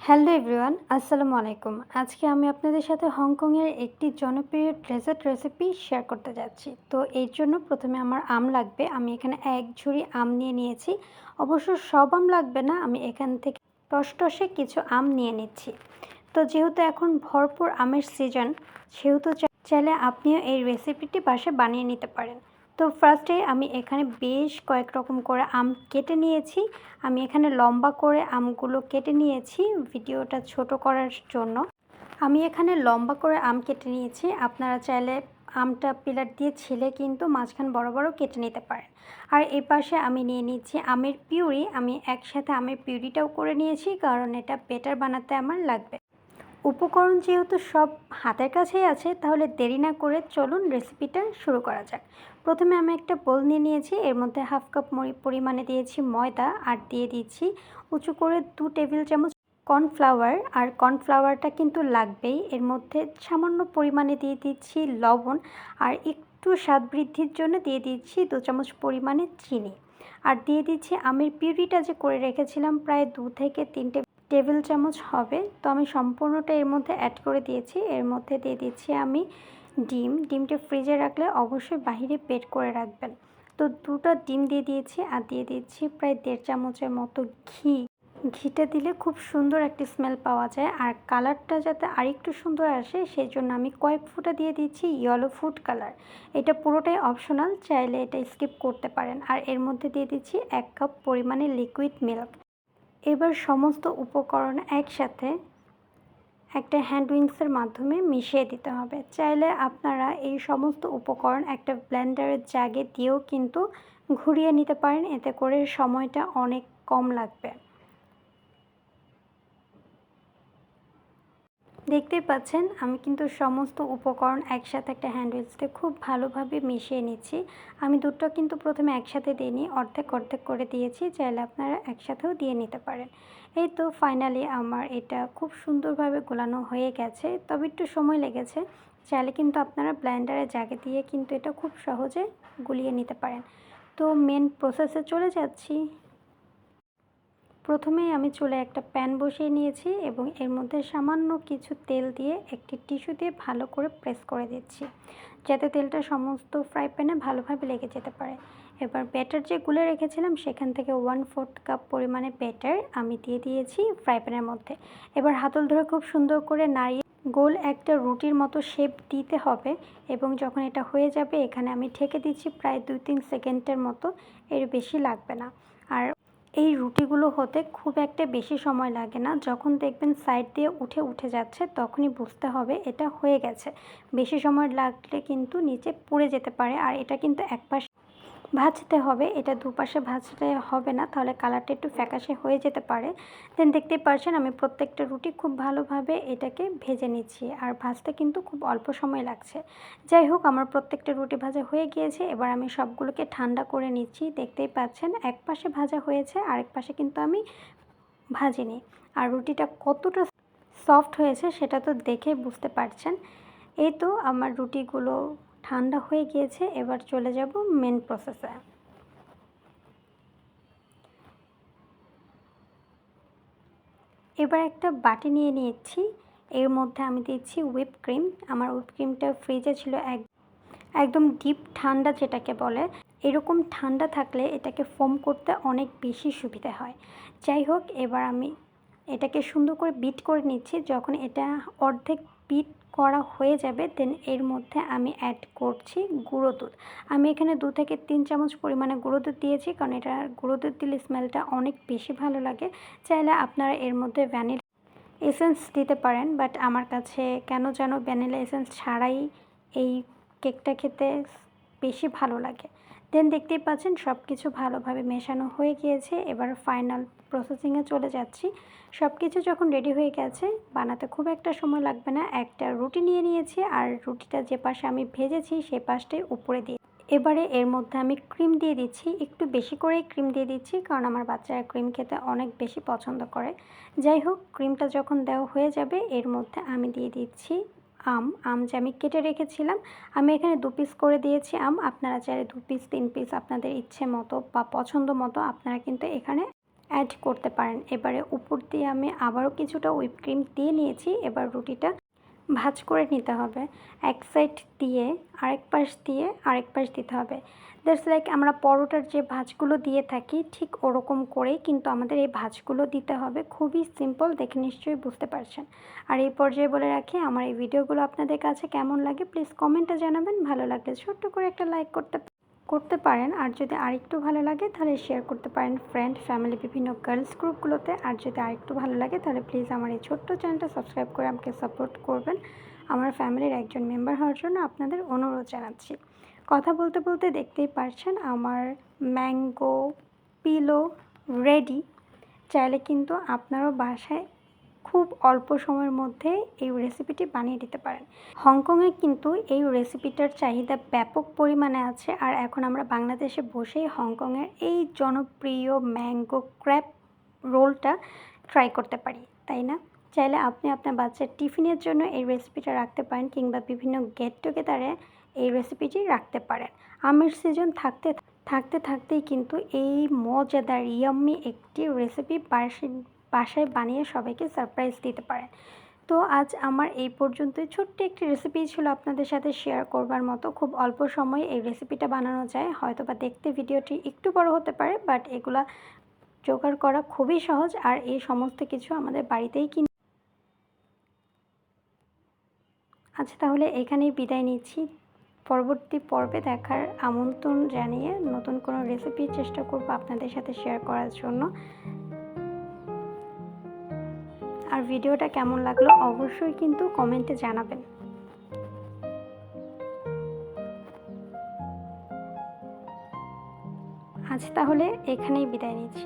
Hello everyone, আসসালামু আলাইকুম। আজকে আমি আপনাদের সাথে হংকংয়ের একটি জনপ্রিয় ডেজার্ট রেসিপি শেয়ার করতে যাচ্ছি। তো এর জন্য প্রথমে আমার আম লাগবে। আমি এখানে ১ ঝুড়ি আম নিয়ে নিয়েছি। অবশ্য সব আম লাগবে না, আমি এখান থেকে টসটসে কিছু আম নিয়ে নিচ্ছি। তো যেহেতু এখন ভরপুর আমের সিজন, সেহেতু চাইলে আপনিও এই রেসিপিটি বাসায় বানিয়ে নিতে পারেন। তো ফার্স্টে আমি এখানে বেশ কয়েক রকম করে আম কেটে নিয়েছি। আমি এখানে লম্বা করে আমগুলো কেটে নিয়েছি ভিডিওটা ছোট করার জন্য। আমি এখানে লম্বা করে আম কেটে নিয়েছি। আপনারা চাইলে আমটা পিলার দিয়ে ছিলে কিন্তু মাঝখান বড় বড় কেটে নিতে পারেন। আর এই পাশে আমি নিয়ে নিচ্ছি আমের পিউরি। আমি একসাথে আমের পিউরিটাও করে নিয়েছি, কারণ এটা বেটার বানাতে আমার লাগবে। উপকরণ যেহেতু সব হাতের কাছেই আছে, তাহলে দেরি না করে চলুন রেসিপিটা শুরু করা যাক। প্রথমে আমি একটা বোল নিয়ে নিয়েছি, এর মধ্যে হাফ কাপ পরিমাণে দিয়েছি ময়দা, আর দিয়ে দিচ্ছি উঁচু করে 2 টেবিল চামচ কর্নফ্লাওয়ার। আর কর্নফ্লাওয়ারটা কিন্তু লাগবেই। এর মধ্যে সামান্য পরিমাণে দিয়ে দিচ্ছি লবণ, আর একটু স্বাদ বৃদ্ধির জন্য দিয়ে দিচ্ছি 2 চামচ পরিমাণে চিনি। আর দিয়ে দিচ্ছি আমের পিউরিটা যে করে রেখেছিলাম, প্রায় 2 থেকে 3 টেবিল চামচ হবে। তো আমি সম্পূর্ণটা এর মধ্যে অ্যাড করে দিয়েছি। এর মধ্যে দিয়ে দিচ্ছি আমি ডিমটা ফ্রিজে রাখলে অবশ্যই বাহিরে বের করে রাখবেন। তো 2টা ডিম দিয়ে দিয়েছি, আর দিয়ে দিচ্ছি প্রায় 1.5 চামচের মতো ঘি। ঘিটা দিলে খুব সুন্দর একটি স্মেল পাওয়া যায়, আর কালারটা যাতে আরেকটু সুন্দর আসে সেই জন্য আমি কয়েক ফোঁটা দিয়ে দিচ্ছি ইয়েলো ফুড কালার। এটা পুরোটাই অপশনাল, চাইলে এটা স্কিপ করতে পারেন। আর এর মধ্যে দিয়ে দিচ্ছি 1 কাপ পরিমাণে লিকুইড মিল্ক। এবার সমস্ত উপকরণ একসাথে একটা হ্যান্ড উইংসের মাধ্যমে মিশিয়ে দিতে হবে। চাইলে আপনারা এই সমস্ত উপকরণ একটা ব্লেন্ডারের জাগে দিয়েও কিন্তু ঘুরিয়ে নিতে পারেন, এতে করে সময়টা অনেক কম লাগবে। দেখতেই পাচ্ছেন আমি কিন্তু সমস্ত উপকরণ একসাথে একটা হ্যান্ড উইক্সে খুব ভালোভাবে মিশিয়ে নিচ্ছি। আমি দুধটা কিন্তু প্রথমে একসাথে দিইনি, অর্ধেক অর্ধেক করে দিয়েছি। চাইলে আপনারা একসাথেও দিয়ে নিতে পারেন। এই তো ফাইনালি আমার এটা খুব সুন্দরভাবে গোলানো হয়ে গেছে, তবে একটু সময় লেগেছে। চাইলে কিন্তু আপনারা ব্লেন্ডারে জাগে দিয়ে কিন্তু এটা খুব সহজে গুলিয়ে নিতে পারেন। তো মেন প্রসেসে চলে যাচ্ছি। প্রথমেই আমি চুলায় একটা প্যান বসিয়ে নিয়েছি এবং এর মধ্যে সামান্য কিছু তেল দিয়ে একটি টিস্যু দিয়ে ভালো করে প্রেস করে দিচ্ছি, যাতে তেলটা সমস্ত ফ্রাই প্যানে ভালোভাবে লেগে যেতে পারে। এবার ব্যাটার যে গুলে রেখেছিলাম সেখান থেকে 1/4 কাপ পরিমাণে ব্যাটার আমি দিয়ে দিয়েছি ফ্রাই প্যানের মধ্যে। এবার হাতল ধরে খুব সুন্দর করে নাড়িয়ে গোল একটা রুটির মতো শেপ দিতে হবে। এবং যখন এটা হয়ে যাবে, এখানে আমি ঢেকে দিচ্ছি প্রায় 2-3 সেকেন্ডের মতো, এর বেশি লাগবে না। আর এই রুটিগুলো হতে খুব একটা বেশি সময় লাগে না। যখন দেখবেন সাইড দিয়ে উঠে যাচ্ছে, তখনই বুঝতে হবে এটা হয়ে গেছে। বেশি সময় লাগলে কিন্তু নিচে পুড়ে যেতে পারে। আর এটা কিন্তু একপাশ ভাজতে হবে, এটা দুপাশে ভাজতে হবে না, তাহলে কালারটা একটু ফ্যাকাশে হয়ে যেতে পারে। দেন দেখতেই পারছেন আমি প্রত্যেকটা রুটি খুব ভালোভাবে এটাকে ভেজে নিচ্ছি, আর ভাজতে কিন্তু খুব অল্প সময় লাগছে। যাই হোক, আমার প্রত্যেকটা রুটি ভাজা হয়ে গিয়েছে। এবার আমি সবগুলোকে ঠান্ডা করে নিচ্ছি। দেখতেই পাচ্ছেন এক পাশে ভাজা হয়েছে, আরেক পাশে কিন্তু আমি ভাজিনি। আর রুটিটা কতটা সফট হয়েছে সেটা তো দেখেই বুঝতে পারছেন। এই তো আমার রুটিগুলো ঠান্ডা হয়ে গিয়েছে। এবার চলে যাব মেন প্রসেসে। এবার একটা বাটি নিয়ে নিয়েছি, এর মধ্যে আমি দিচ্ছি হুইপ ক্রিম। আমার হুইপ ক্রিমটা ফ্রিজে ছিল একদম ডিপ ঠান্ডা যেটাকে বলে। এরকম ঠান্ডা থাকলে এটাকে ফোম করতে অনেক বেশি সুবিধা হয়। যাই হোক, এবার আমি এটাকে সুন্দর করে বিট করে নিচ্ছি। যখন এটা অর্ধেক বিট করা হয়ে যাবে, দেন এর মধ্যে আমি অ্যাড করছি গুঁড়ো দুধ। আমি এখানে 2 থেকে 3 চামচ পরিমাণে গুঁড়ো দুধ দিয়েছি, কারণ এটা গুঁড়ো দুধ দিলে স্মেলটা অনেক বেশি ভালো লাগে। চাইলে আপনারা এর মধ্যে ভ্যানিলা এসেন্স দিতে পারেন, বাট আমার কাছে কেন যেন ভ্যানিলা এসেন্স ছাড়াই এই কেকটা খেতে বেশি ভালো লাগে। দেন দেখতেই পাচ্ছেন সব কিছু ভালোভাবে মেশানো হয়ে গিয়েছে। এবার ফাইনাল প্রসেসিংয়ে চলে যাচ্ছি। সব কিছু যখন রেডি হয়ে গেছে, বানাতে খুব একটা সময় লাগবে না। একটা রুটি নিয়ে নিয়েছি, আর রুটিটা যে পাশে আমি ভেজেছি সেই পাশটাই উপরে দিয়ে এবারে এর মধ্যে আমি ক্রিম দিয়ে দিচ্ছি। একটু বেশি করেই ক্রিম দিয়ে দিচ্ছি, কারণ আমার বাচ্চারা ক্রিম খেতে অনেক বেশি পছন্দ করে। যাই হোক, ক্রিমটা যখন দেওয়া হয়ে যাবে, এর মধ্যে আমি দিয়ে দিচ্ছি আম যে আমি কেটে রেখেছিলাম। আমি এখানে 2 পিস করে দিয়েছি আম। আপনারা চাইলে 2 পিস 3 পিস আপনাদের ইচ্ছে মতো বা পছন্দ মতো আপনারা কিন্তু এখানে অ্যাড করতে পারেন। এবারে উপর দিয়ে আমি আবারও কিছুটা হুইপ ক্রিম দিয়ে নিয়েছি। এবার রুটিটা ভাঁজ করে নিতে হবে। এক সাইড দিয়ে আরেক পাশ দিয়ে আরেক পাশ দিতে হবে। দ্যাটস লাইক আমরা পরোটার যে ভাঁজগুলো দিয়ে থাকি ঠিক ওরকম করেই কিন্তু আমাদের এই ভাঁজগুলো দিতে হবে। খুবই সিম্পল, দেখে নিশ্চয়ই বুঝতে পারছেন। আর এই পর্যায়ে বলে রাখি, আমার এই ভিডিওগুলো আপনাদের কাছে কেমন লাগে প্লিজ কমেন্টে জানাবেন। ভালো লাগলে ছোট্ট করে একটা লাইক করতে পারেন। আর যদি আরেকটু ভালো লাগে তাহলে শেয়ার করতে পারেন ফ্রেন্ড, ফ্যামিলি, বিভিন্ন গার্লস গ্রুপগুলোতে। আর যদি আরেকটু ভালো লাগে তাহলে প্লিজ আমার এই ছোট্ট চ্যানেলটা সাবস্ক্রাইব করে আমাকে সাপোর্ট করবেন। আমার ফ্যামিলির একজন মেম্বার হওয়ার জন্য আপনাদের অনুরোধ জানাচ্ছি। কথা বলতে বলতে দেখতেই পারছেন আমার ম্যাঙ্গো পিলো রেডি। চাইলে কিন্তু আপনারাও বাসায় খুব অল্প সময়ের মধ্যে এই রেসিপিটি বানিয়ে দিতে পারেন। হংকংয়ে কিন্তু এই রেসিপিটার চাহিদা ব্যাপক পরিমাণে আছে। আর এখন আমরা বাংলাদেশে বসেই হংকংয়ের এই জনপ্রিয় ম্যাঙ্গো ক্র্যাব রোলটা ট্রাই করতে পারি, তাই না? চাইলে আপনি আপনার বাচ্চার টিফিনের জন্য এই রেসিপিটা রাখতে পারেন, কিংবা বিভিন্ন গেট টুগেদারে এই রেসিপিটি রাখতে পারেন। আমের সিজন থাকতেই কিন্তু এই মজাদার ইয়াম্মি একটি রেসিপি বাসায় বানিয়ে সবাইকে সারপ্রাইজ দিতে পারেন। তো আজ আমার এই পর্যন্তই। ছোট্ট একটি রেসিপি ছিল আপনাদের সাথে শেয়ার করবার মতো। খুব অল্প সময়ে এই রেসিপিটা বানানো যায়। হয়তোবা দেখতে ভিডিওটি একটু বড় হতে পারে, বাট এগুলা জোগাড় করা খুবই সহজ। আর এই সমস্ত কিছু আমাদের বাড়িতেই আচ্ছা, তাহলে এখানেই বিদায় নিচ্ছি। পরবর্তী পর্বে দেখার আমন্ত্রণ জানিয়ে নতুন কোনো রেসিপির চেষ্টা করব আপনাদের সাথে শেয়ার করার জন্য। আর ভিডিওটা কেমন লাগলো অবশ্যই কিন্তু কমেন্টে জানাবেন। আজ তাহলে এখানেই বিদায় নিচ্ছি।